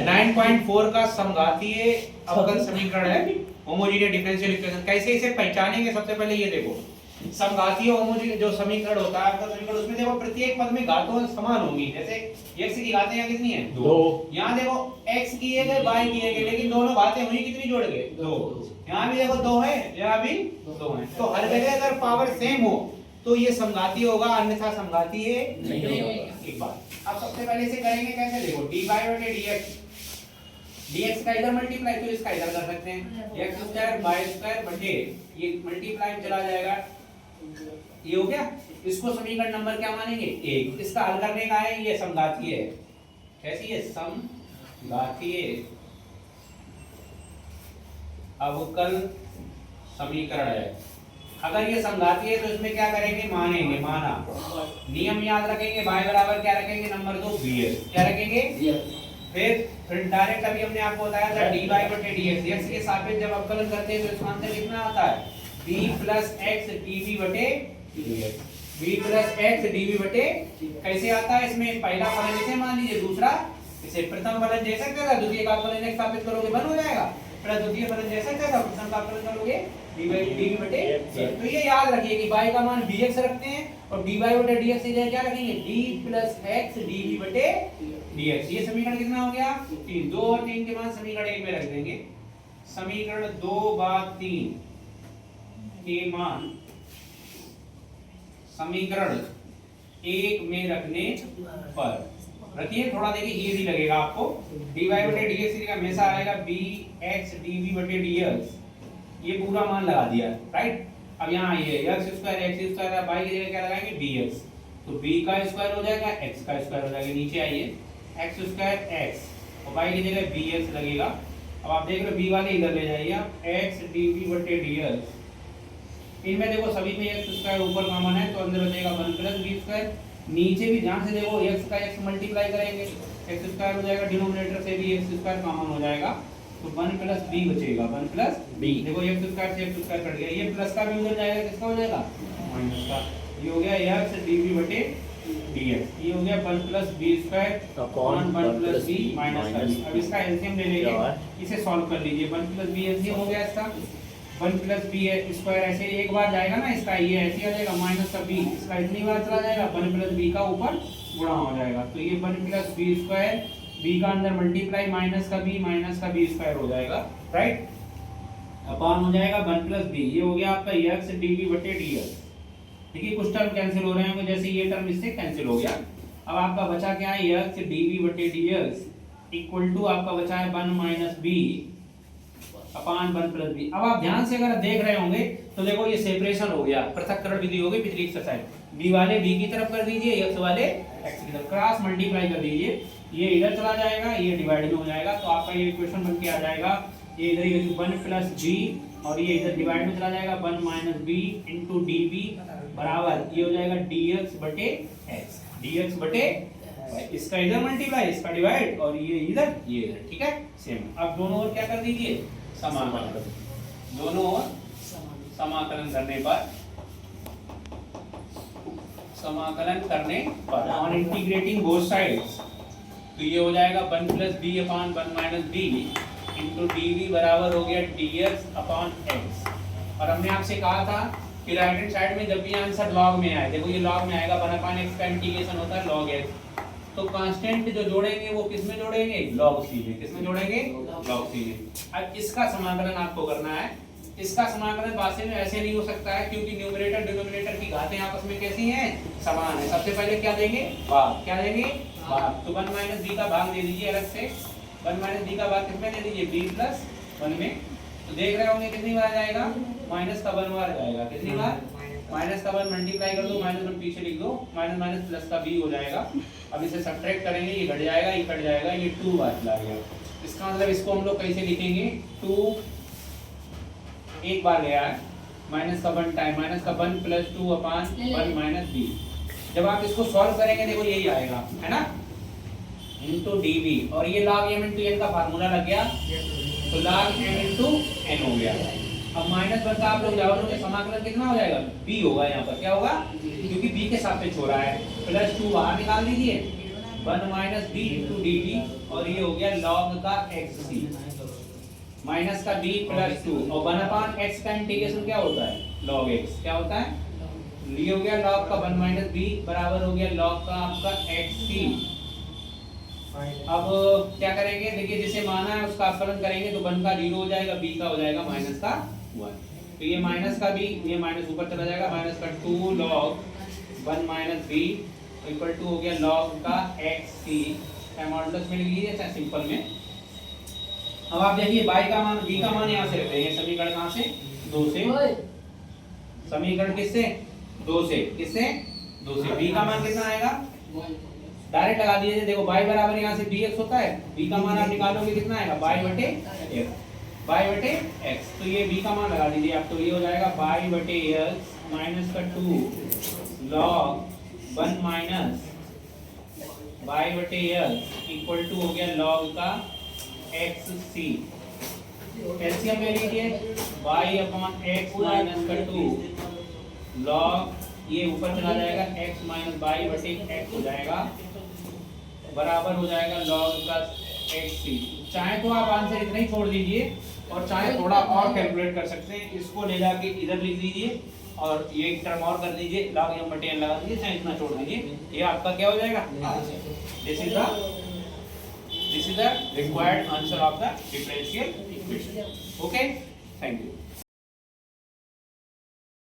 9.4 का समघातीय अवकल समीकरण है, होमोजेनियस डिफरेंशियल इक्वेशन। कैसे इसे पहचानेंगे? सबसे पहले ये देखो, समघातीय होमोजेनियस जो समीकरण होता है आपका समीकरण, उसमें देखो प्रत्येक पद में घातों समान होंगी। जैसे x की घातें यहाँ कितनी है? 2। यहाँ देखो x की एक है, y की एक है, लेकिन दोनों घातें हुई कितनी जोड़ के? 2। यहाँ भी देखो 2 है, यहाँ भी 2 है। तो हर जगह अगर पावर सेम हो तो ये समघातीय होगा, अन्यथा समघातीय नहीं होगा। एक बात अब सबसे पहले इसे करेंगे कैसे? देखो dy/dx, dx का इधर मल्टीप्लाई तो इसका इधर कर सकते हैं, x² y² बटे ये मल्टीप्लाई में चला जाएगा, ये हो गया। इसको समीकरण नंबर क्या मानेंगे? 1। इसका हल करने का है, ये समघातीय है। कैसी है? समघातीय अवकल समीकरण है। अगर ये समघातीय है तो इसमें क्या करेंगे? मानेंगे, माना। नियम याद रखेंगे, y बराबर क्या रखेंगे? नंबर 2 bs, क्या रखेंगे? फिर डायरेक्ट अभी हमने आपको बताया था dy/dx, x के सापेक्ष जब अवकलन करते हैं तो इसका आंसर कितना आता है? b + x dv/dx। b + x dv/, कैसे आता है? इसमें पहला फलन इसे मान लीजिए, दूसरा इसे। प्रथम फलन जैसा क्या था, द्वितीय का फलन एक साबित करोगे 1 हो जाएगा, फिर द्वितीय फलन जैसा क्या था, प्रथम का फलन करोगे dv/dx। तो ये याद रखिए कि y का मान bx रखते हैं और dy/dx से क्या रखेंगे? d + x dv/dx। ये समीकरण कितना हो गया? 3। 2 और 3 के मान समीकरण 1 में रख देंगे। समीकरण 2/3 के मान समीकरण 1 में रखने पर रखिए, थोड़ा देखिए इजी लगेगा आपको। dy/dx का हमेशा आएगा bx dv/dx, ये पूरा मान लगा दिया, राइट। अब यहाँ आइए, x² y की जगह क्या लगाएंगे? bx, तो b का स्क्वायर हो जाएगा, x का स्क्वायर हो जाएगा। नीचे आइए, x² x और y की जगह bx लगेगा। अब आप देख रहे हो b वाले इधर ले जाइए आप, x dv/dx। इनमें देखो सभी में x² ऊपर कॉमन है तो अंदर बचेगा 1 + b²। नीचे भी ध्यान से देखो, x का x मल्टीप्लाई करेंगे, x² हो जाएगा, डिनोमिनेटर से भी x² कॉमन हो जाएगा, तो 1 + b बचेगा, 1 + b। देखो x² से x² कट गया, ये प्लस का भी उधर जाएगा, किसका हो जाएगा? माइनस का। ये हो गया x dv/dx, ये हो गया 1 + b² अपॉन 1 + b माइनस का b। अब इसका एलसीएम ले लेंगे, इसे सॉल्व कर लीजिए। 1 + b एलसीएम हो गया इसका, 1 + b² ऐसे एक बार जाएगा ना इसका, ये ऐसे आ जाएगा माइनस का b, इसका इतनी बार चला जाएगा, 1 + b का ऊपर गुणा हो जाएगा, तो ये 1 + b², b का अंदर मल्टीप्लाई माइनस का b² हो जाएगा, राइट। अपॉन हो जाएगा 1 + b, ये हो गया आपका x dv/dx। देखिए कुछ टर्म कैंसिल हो रहे हैं, जैसे ये टर्म इससे कैंसिल हो गया। अब आपका बचा क्या है? x dv/dx इक्वल टू आपका बचा है 1 - b अपॉन 1 + b। अब आप ध्यान से अगर देख रहे होंगे तो देखो ये सेपरेशन हो गया, पृथक्करण विधि हो गई पिछली एक्सरसाइज। b वाले b की तरफ कर दीजिए, x वाले x की तरफ, क्रॉस मल्टीप्लाई कर दीजिए, ये इधर चला जाएगा, ये डिवाइड में हो जाएगा, तो आपका ये इक्वेशन बन के आ जाएगा, ये इधर ही 1 + b और ये इधर डिवाइड में चला जाएगा, 1 - b * dv बराबर ये हो जाएगा dx/x, dx/y। इसका इधर मल्टीप्लाई, इसका डिवाइड, और ये इधर, ये इधर, ठीक है, सेम। अब दोनों ओर क्या कर दीजिए? समाकलन। दोनों ओर समाकलन करने पर ऑन इंटीग्रेटिंग बोथ साइड्स, तो ये हो जाएगा 1 + b upon 1 - b into dv बराबर हो गया dx/x। और हमने आपसे कहा था कि राइट हैंड साइड में जब भी आंसर लॉग में आए, देखो ये लॉग में आएगा, 1/x का इंटीग्रेशन होता है log x, तो कांस्टेंट जो जोड़ेंगे वो किस में जोड़ेंगे? log c में। किस में जोड़ेंगे? log c में। अब इसका समाकलन आपको करना है। इसका समाकलन वास्तव में ऐसे नहीं हो सकता है, क्योंकि न्यूमरेटर डिनोमिनेटर की घातें आपस में कैसी हैं? समान है। सबसे पहले क्या देंगे? भाग। क्या देंगे? भाग। तो 1 - b का भाग दे दीजिए अलग से, 1 - b का भाग किसमें दे दीजिए? b + 1 में। तो देख रहे होंगे कितनी बार जाएगा? माइनस का 1 बार जाएगा। कितनी बार? माइनस का 1 मल्टीप्लाई कर दो, -1 पीछे लिख दो, माइनस प्लस का b हो जाएगा। अब इसे सब्ट्रैक्ट करेंगे, ये घट जाएगा, ये कट जाएगा, ये 2 बार चला गया। इसका मतलब इसको हम लोग कैसे लिखेंगे? 2 एक बार गया है, माइनस का 1 टाइम, माइनस का 1 + 2 अपॉन 1 - b। जब आप इसको सॉल्व करेंगे देखो यही आएगा, है ना, इनटू dv, और ये log m * n का फार्मूला लग गया, तो log m * n हो गया। अब -1 का आप लोग जाओगे, समाकलन कितना हो जाएगा? b होगा, यहाँ पर क्या होगा? क्योंकि b के सापेक्ष हो रहा है, +2 बाहर निकाल दीजिए, 1 minus B into D T, और ये हो गया log का एक्स सी माइनस का b प्लस 2, और 1/x का इंटीग्रेशन क्या होता है, log x क्या होता है, ये हो गया log का 1 माइनस b बराबर हो गया log का आपका एक्स सी। अब क्या करेंगे, देखिए जिसे माना है उसका अपकलन करेंगे तो 1 का 0 हो जाएगा, b का हो जाएगा माइनस का 1, तो ये माइनस का b, ये माइनस ऊपर चला जाएगा, माइनस का 2 log 1 minus b equal to हो गया log का एक्स सी, मॉडुलस में लिख लीजिए चाहे सिंपल में। अब आप देखिए y का मान, b का मान यहाँ से रख देंगे, समीकरण कहाँ से, 2 से, समीकरण किससे, 2 से, किससे, 2 से, b का मान कितना आएगा, डायरेक्ट लगा दीजिए, देखो y बराबर यहाँ से bx होता है, b का मान आप निकालोगे कितना आएगा, y बटे x, तो ये b का मान लगा दीजिए आप, तो ये हो जाएगा y बटे x माइनस का 2 log 1 माइनस y बटे x इक्वल टू हो गया log का एक्स सी, एलसीएम ले लीजिए, y अपॉन x माइनस का 2 log, ये ऊपर चला जाएगा x माइनस y बटे x हो जाएगा, बराबर हो जाएगा log का एक्स सी। चाहे तो आप आंसर इतना ही छोड़ दीजिए, और चाहे थोड़ा और कैलकुलेट कर सकते हैं, इसको ले जाके इधर लिख दीजिए और ये एक टर्म और कर दीजिए, log m बटे n लगा दीजिए, चाहे इतना छोड़ दीजिए, ये आपका क्या हो जाएगा, this is the required answer of the differential equation. Okay, thank you.